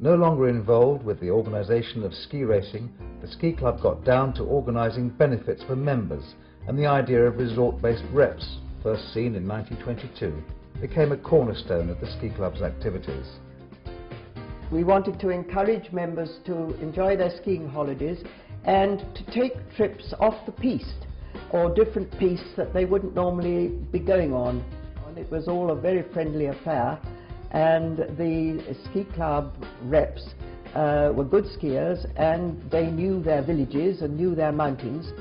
No longer involved with the organisation of ski racing, the ski club got down to organising benefits for members, and the idea of resort-based reps, first seen in 1922, became a cornerstone of the ski club's activities. We wanted to encourage members to enjoy their skiing holidays and to take trips off the piste or different pistes that they wouldn't normally be going on. And it was all a very friendly affair, and the ski club reps were good skiers, and they knew their villages and knew their mountains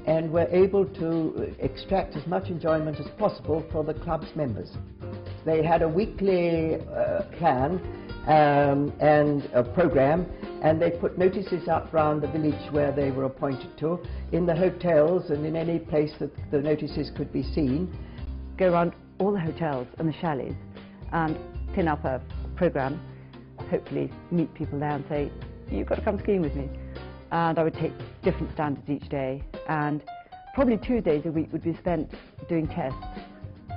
and were able to extract as much enjoyment as possible for the club's members. They had a weekly plan and a program, and they put notices up round the village where they were appointed to, in the hotels and in any place that the notices could be seen. Go around all the hotels and the chalets and pin up a program, hopefully meet people there and say, you've got to come skiing with me. And I would take different standards each day, and probably 2 days a week would be spent doing tests,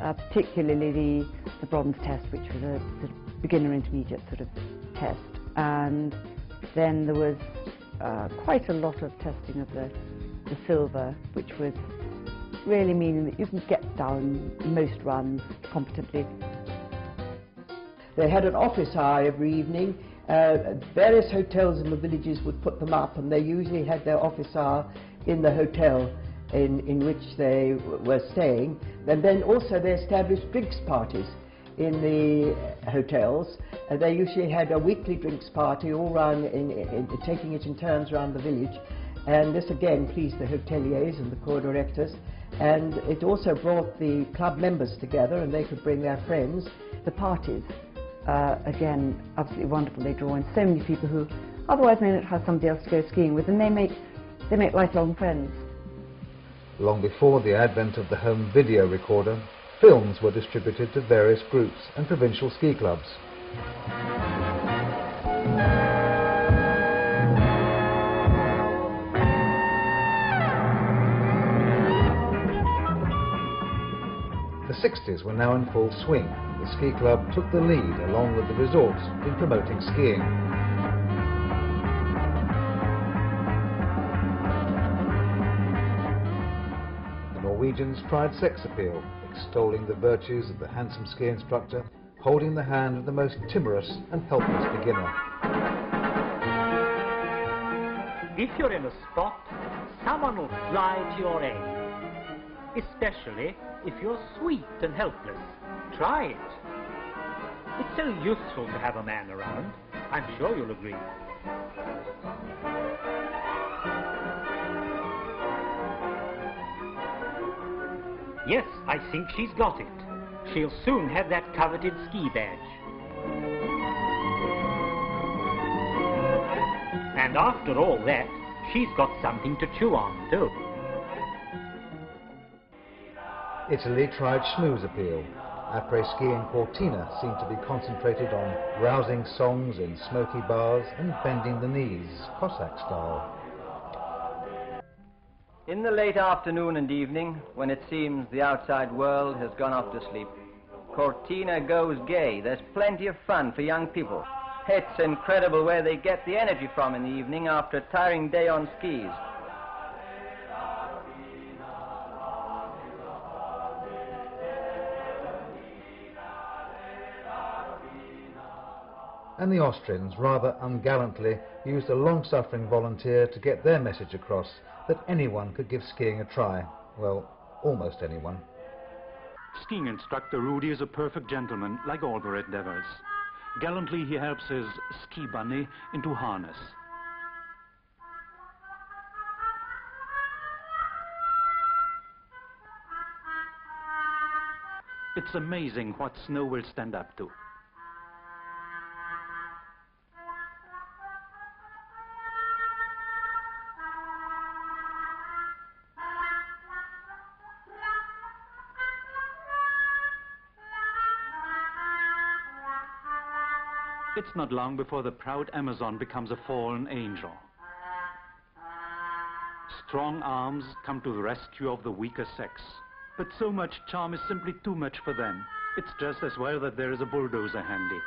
particularly the bronze test, which was a sort of beginner intermediate sort of test. And then there was quite a lot of testing of the silver, which was really meaning that you can get down most runs competently. They had an office hour every evening. Various hotels in the villages would put them up, and they usually had their office hour in the hotel in which they were staying. And then also they established drinks parties in the hotels. They usually had a weekly drinks party all round, taking it in turns around the village. And this again pleased the hoteliers and the corps directors. And it also brought the club members together, and they could bring their friends. The parties, again, absolutely wonderful. They draw in so many people who otherwise may not have somebody else to go skiing with, and they make lifelong friends. Long before the advent of the home video recorder, films were distributed to various groups and provincial ski clubs. The 60s were now in full swing. The ski club took the lead along with the resorts in promoting skiing. The Norwegians tried sex appeal, extolling the virtues of the handsome ski instructor, holding the hand of the most timorous and helpless beginner. If you're in a spot, someone will fly to your aid, especially if you're sweet and helpless. Try it. It's so useful to have a man around. I'm sure you'll agree. Yes, I think she's got it. She'll soon have that coveted ski badge. And after all that, she's got something to chew on, too. Italy tried schmooze appeal. Après-ski and Cortina seemed to be concentrated on rousing songs in smoky bars and bending the knees, Cossack style. In the late afternoon and evening, when it seems the outside world has gone off to sleep, Cortina goes gay. There's plenty of fun for young people. It's incredible where they get the energy from in the evening after a tiring day on skis. And the Austrians, rather ungallantly, used a long-suffering volunteer to get their message across that anyone could give skiing a try. Well, almost anyone. Skiing instructor Rudy is a perfect gentleman, like all the Red Devils. Gallantly he helps his ski bunny into harness. It's amazing what snow will stand up to. It's not long before the proud Amazon becomes a fallen angel. Strong arms come to the rescue of the weaker sex. But so much charm is simply too much for them. It's just as well that there is a bulldozer handy.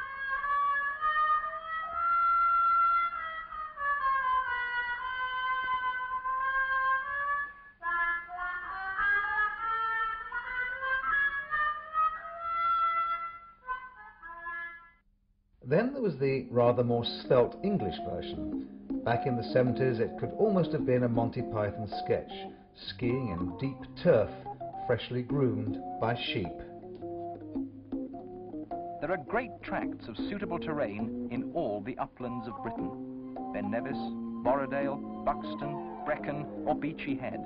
Then there was the rather more svelte English version. Back in the 70s it could almost have been a Monty Python sketch, skiing in deep turf, freshly groomed by sheep. There are great tracts of suitable terrain in all the uplands of Britain. Ben Nevis, Borrowdale, Buxton, Brecon or Beachy Head.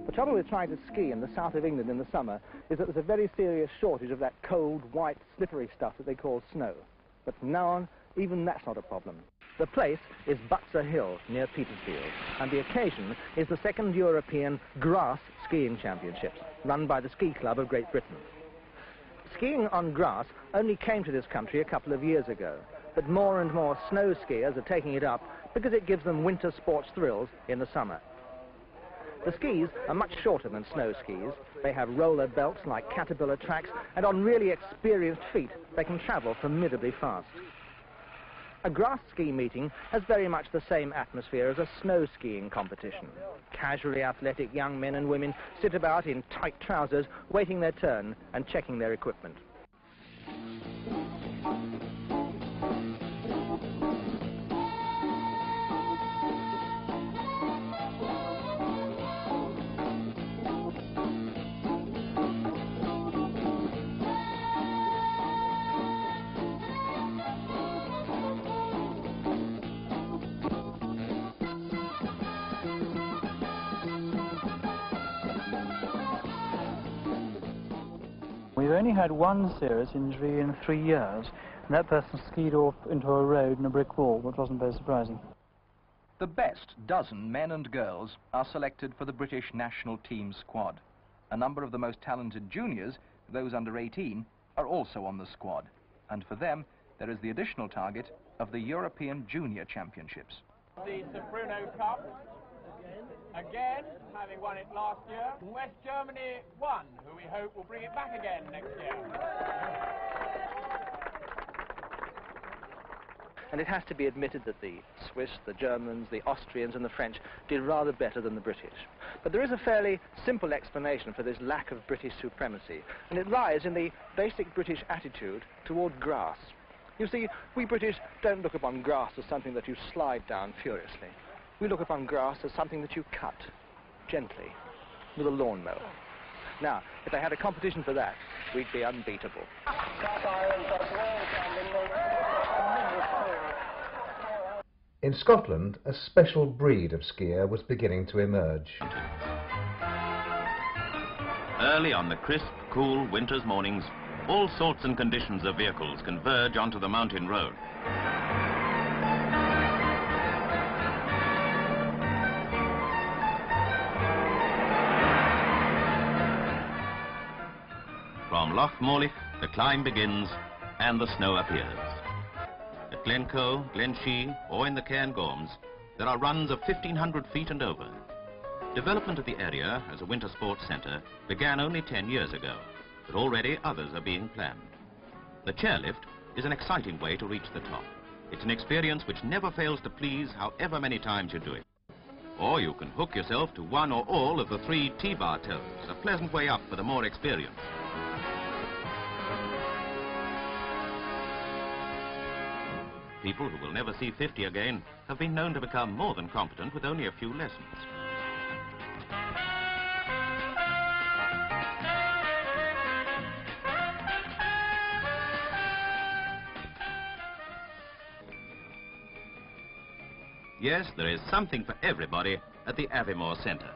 The trouble with trying to ski in the south of England in the summer is that there's a very serious shortage of that cold, white, slippery stuff that they call snow. But from now on, even that's not a problem. The place is Butser Hill, near Petersfield, and the occasion is the second European Grass Skiing Championships, run by the Ski Club of Great Britain. Skiing on grass only came to this country a couple of years ago, but more and more snow skiers are taking it up because it gives them winter sports thrills in the summer. The skis are much shorter than snow skis. They have roller belts like caterpillar tracks, and on really experienced feet they can travel formidably fast. A grass ski meeting has very much the same atmosphere as a snow skiing competition. Casually athletic young men and women sit about in tight trousers, waiting their turn and checking their equipment. We've only had one serious injury in 3 years, and that person skied off into a road and a brick wall, which wasn't very surprising. The best dozen men and girls are selected for the British national team squad. A number of the most talented juniors, those under 18, are also on the squad. And for them, there is the additional target of the European Junior Championships. The Bruno Cup, again, having won it last year. West Germany won, who we hope will bring it back again next year. And it has to be admitted that the Swiss, the Germans, the Austrians and the French did rather better than the British. But there is a fairly simple explanation for this lack of British supremacy, and it lies in the basic British attitude toward grass. You see, we British don't look upon grass as something that you slide down furiously. We look upon grass as something that you cut gently with a lawnmower. Now, if they had a competition for that, we'd be unbeatable. In Scotland, a special breed of skier was beginning to emerge. Early on the crisp, cool winter's mornings, all sorts and conditions of vehicles converge onto the mountain road. From Loch Morlich, the climb begins and the snow appears. At Glencoe, Glenshee, or in the Cairngorms, there are runs of 1,500 feet and over. Development of the area as a winter sports centre began only 10 years ago, but already others are being planned. The chairlift is an exciting way to reach the top. It's an experience which never fails to please however many times you do it. Or you can hook yourself to one or all of the 3 T-bar toes, a pleasant way up for the more experienced. People who will never see 50 again have been known to become more than competent with only a few lessons. Yes, there is something for everybody at the Aviemore Centre.